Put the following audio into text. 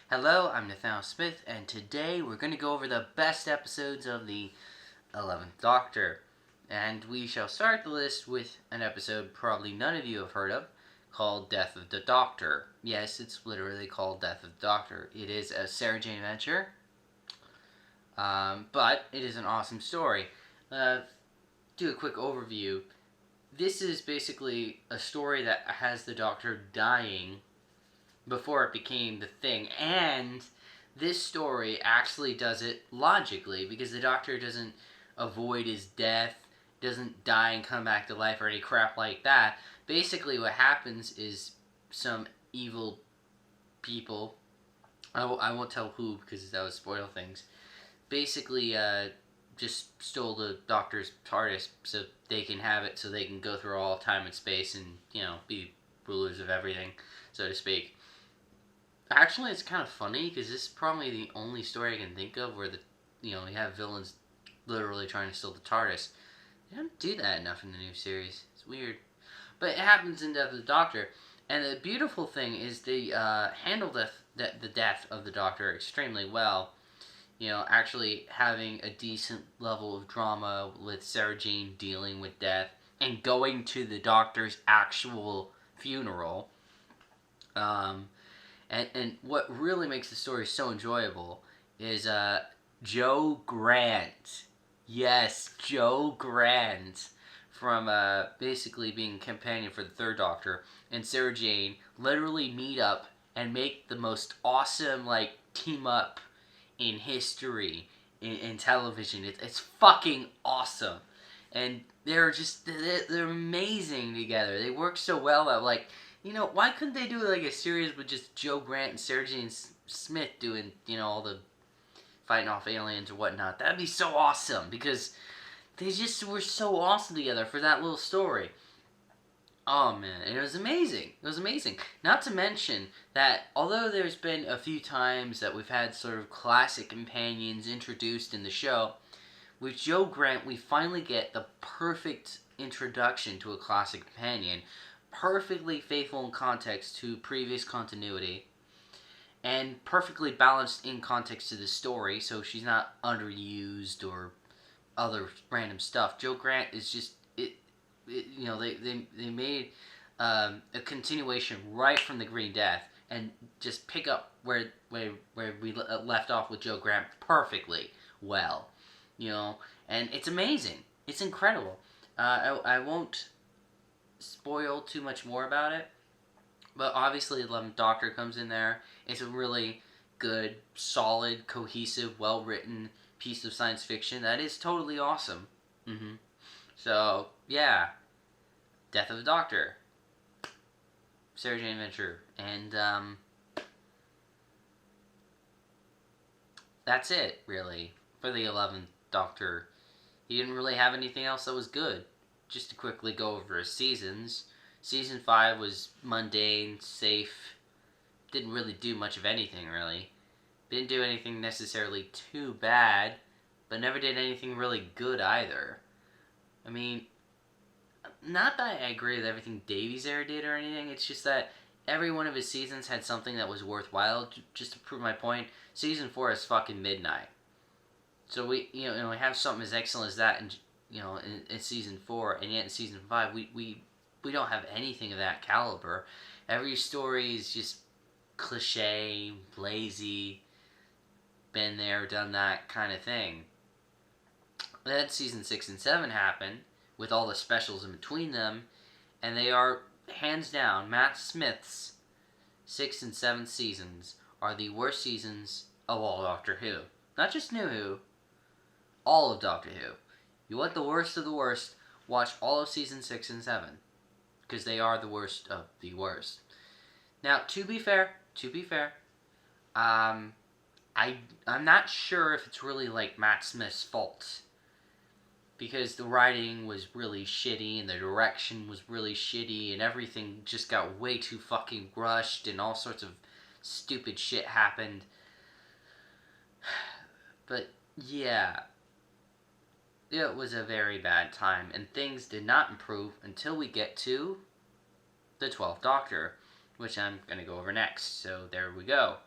Hello, I'm Nathaniel Smith, and today we're going to go over the best episodes of the 11th Doctor. And we shall start the list with an episode probably none of you have heard of, called Death of the Doctor. Yes, it's literally called Death of the Doctor. It is a Sarah Jane adventure, but it is an awesome story. Do a quick overview. This is basically a story that has the Doctor dying before it became the thing, and this story actually does it logically because the Doctor doesn't avoid his death, doesn't die and come back to life or any crap like that. Basically what happens is some evil people, I won't tell who because that would spoil things, basically just stole the Doctor's TARDIS so they can have it, so they can go through all time and space and, be rulers of everything, so to speak. Actually, it's kind of funny because this is probably the only story I can think of where we have villains literally trying to steal the TARDIS. They don't do that enough in the new series. It's weird, but it happens in Death of the Doctor. And the beautiful thing is they handle the death of the Doctor extremely well. Actually having a decent level of drama with Sarah Jane dealing with death and going to the Doctor's actual funeral. And what really makes the story so enjoyable is Joe Grant. Yes, Joe Grant. From basically being a companion for the third Doctor and Sarah Jane literally meet up and make the most awesome, team up in history in television. It's fucking awesome. And they're amazing together. They work so well that, why couldn't they do a series with just Joe Grant and Sarah Jane Smith doing, all the fighting off aliens or whatnot? That'd be so awesome because they just were so awesome together for that little story. Oh man, it was amazing. It was amazing. Not to mention that although there's been a few times that we've had sort of classic companions introduced in the show, with Joe Grant we finally get the perfect introduction to a classic companion, perfectly faithful in context to previous continuity, and perfectly balanced in context to the story, so she's not underused or other random stuff. Joe Grant is just they made a continuation right from the Green Death and just pick up where we left off with Joe Grant perfectly well, and it's amazing. It's incredible. I won't spoil too much more about it, but obviously 11th Doctor comes in there. It's a really good, solid, cohesive, well-written piece of science fiction that is totally awesome. So, yeah. Death of the Doctor. Sarah Jane Adventure. And, that's it, really, for the 11th Doctor. He didn't really have anything else that was good. Just to quickly go over his seasons. Season 5 was mundane, safe. Didn't really do much of anything, really. Didn't do anything necessarily too bad, but never did anything really good either. I mean, not that I agree with everything Davies ever did or anything, it's just that every one of his seasons had something that was worthwhile. Just to prove my point, Season 4 is fucking midnight. So we have something as excellent as that in Season 4, and yet in Season 5, we don't have anything of that caliber. Every story is just cliche, lazy, been there, done that kind of thing. Then Season 6 and 7 happen, with all the specials in between them, and they are, hands down, Matt Smith's 6th and 7th seasons are the worst seasons of all Doctor Who. Not just New Who, all of Doctor Who. You want the worst of the worst, watch all of Season 6 and 7, because they are the worst of the worst. Now, to be fair, I'm not sure if it's really Matt Smith's fault, because the writing was really shitty and the direction was really shitty and everything just got way too fucking rushed and all sorts of stupid shit happened. But yeah, it was a very bad time and things did not improve until we get to the 12th Doctor, which I'm going to go over next. So there we go.